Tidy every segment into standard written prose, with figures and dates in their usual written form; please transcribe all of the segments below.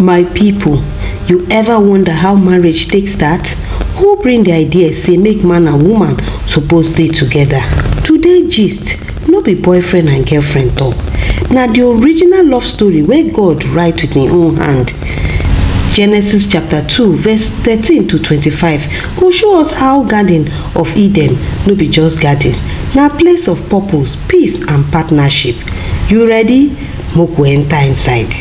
My people, you ever wonder how marriage takes start? Who bring the idea say make man and woman suppose dey together? Today gist no be boyfriend and girlfriend talk. Na the original love story wey God write with him own hand. Genesis chapter 2 verse 13 to 25 go show us how Garden of Eden no be just garden, na place of purpose, peace and partnership. You ready? Make we enter inside.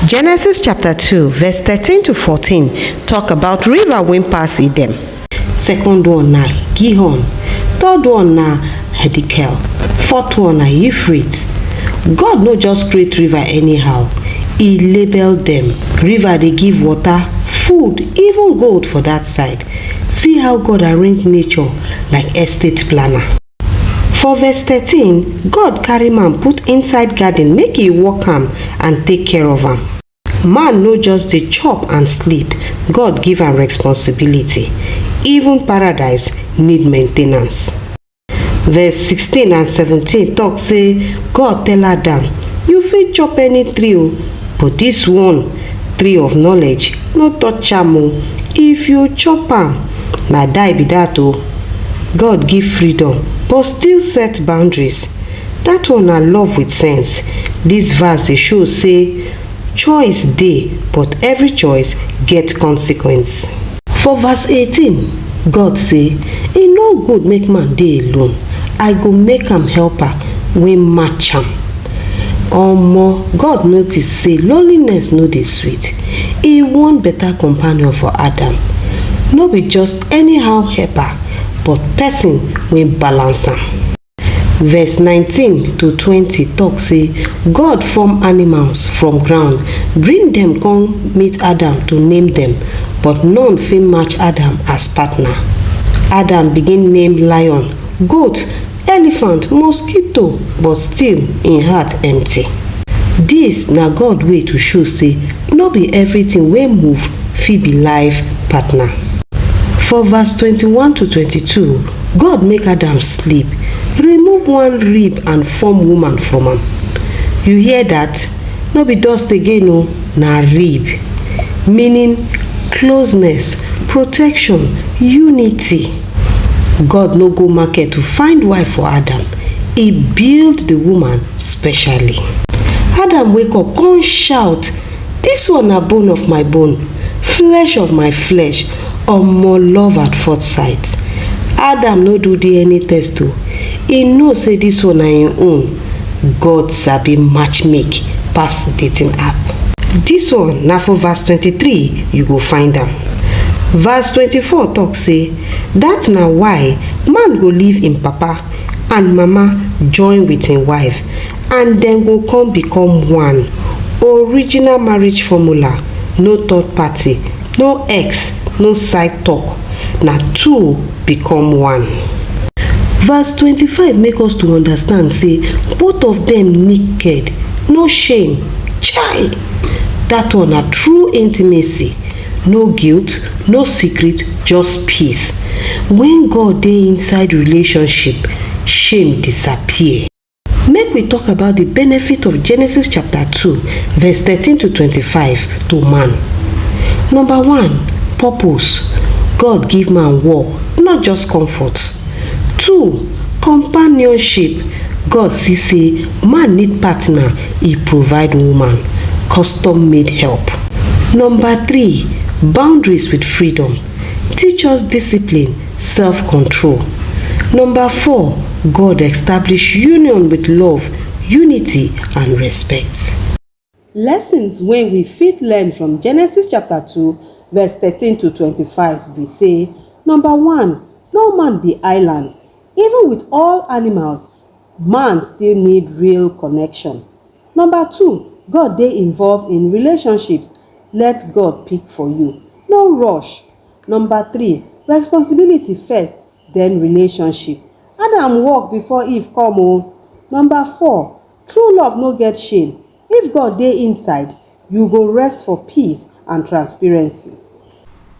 Genesis chapter 2 verse 13 to 14 talk about river wey pass Eden. Second one na Gihon, third one na Hiddekel, fourth one na Euphrates. God no just create river anyhow, he label them. River dey give water, food, even gold for that side. See how God arrange nature like estate planner. For verse 13, God carry man put inside garden make he work am and take care of am. Man no just dey chop and sleep, God give am responsibility. Even paradise need maintenance. Verse 16 and 17 talk say God tell Adam, you fit chop any tree o, but this one, tree of knowledge, no touch am o. If you chop am, na die be that o. God give freedom but still set boundaries. That one na love with sense. This verse dey show say choice dey, but every choice get consequence. For verse 18, God say, e no good make man dey alone. I go make am helper wey match am. Omo, God notice say loneliness no dey sweet. He want better companion for Adam. No be just anyhow helper, but person wey balance am. Verse 19 to 20 talk say God form animals from ground, bring them come meet Adam to name them, but none fit match Adam as partner. Adam begin name lion, goat, elephant, mosquito, but still im heart empty. This na God way to show say no be everything wey move fit be life partner. For verse 21 to 22, God make Adam sleep, remove one rib and form woman from am. You hear that? No be dust again o, na rib. Meaning closeness, protection, unity. God no go market to find wife for Adam. He build the woman specially. Adam wake up come shout, this one na bone of my bone, flesh of my flesh. Omo, love at first sight. Adam no do DNA test o. He know say this one na him own. God sabi matchmake pass dating app. This one na for verse 23 you go find am. Verse 24 talk say that na why man go leave him papa and mama join with him wife and dem go come become one. Original marriage formula, no third party, no ex, no side talk. Na two become one. Verse 25 make us to understand say both of them naked, no shame. Chai! That one na true intimacy. No guilt, no secret, just peace. When God dey inside relationship, shame disappear. Make we talk about the benefit of Genesis chapter 2 verse 13 to 25 to man. Number 1, purpose. God give man work, not just comfort. 2, companionship. God see say man need partner, he provide woman, custom made help. Number 3, boundaries with freedom. Teach us discipline, self-control. Number 4, God establish union with love, unity and respect. Lessons wey we fit learn from Genesis chapter 2 verse 13 to 25 be say, number 1, no man be island. Even with all animals, man still need real connection. Number 2, God dey involved in relationships. Let God pick for you, no rush. Number 3, responsibility first, then relationship. Adam walk before Eve come o. Number 4, true love no get shame. If God dey inside, you go rest for peace and transparency.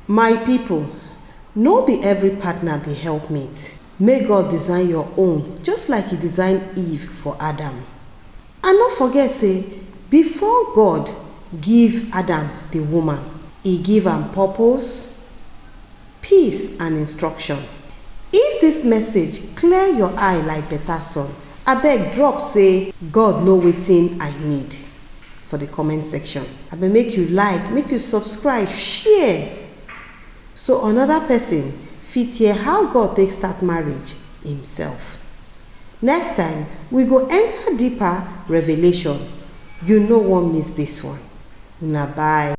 My people, no be every partner be helpmate. May God design your own just like he designed Eve for Adam. And not forget say, before God give Adam the woman, he give am purpose, peace and instruction. If this message clear your eye like better sun, abeg drop say God know wetin I need for the comment section. Abeg make you like, make you subscribe, share, so another person fit hear how God take start marriage himself. Next time, we go enter deeper revelation. You no wan miss this one. Una bye.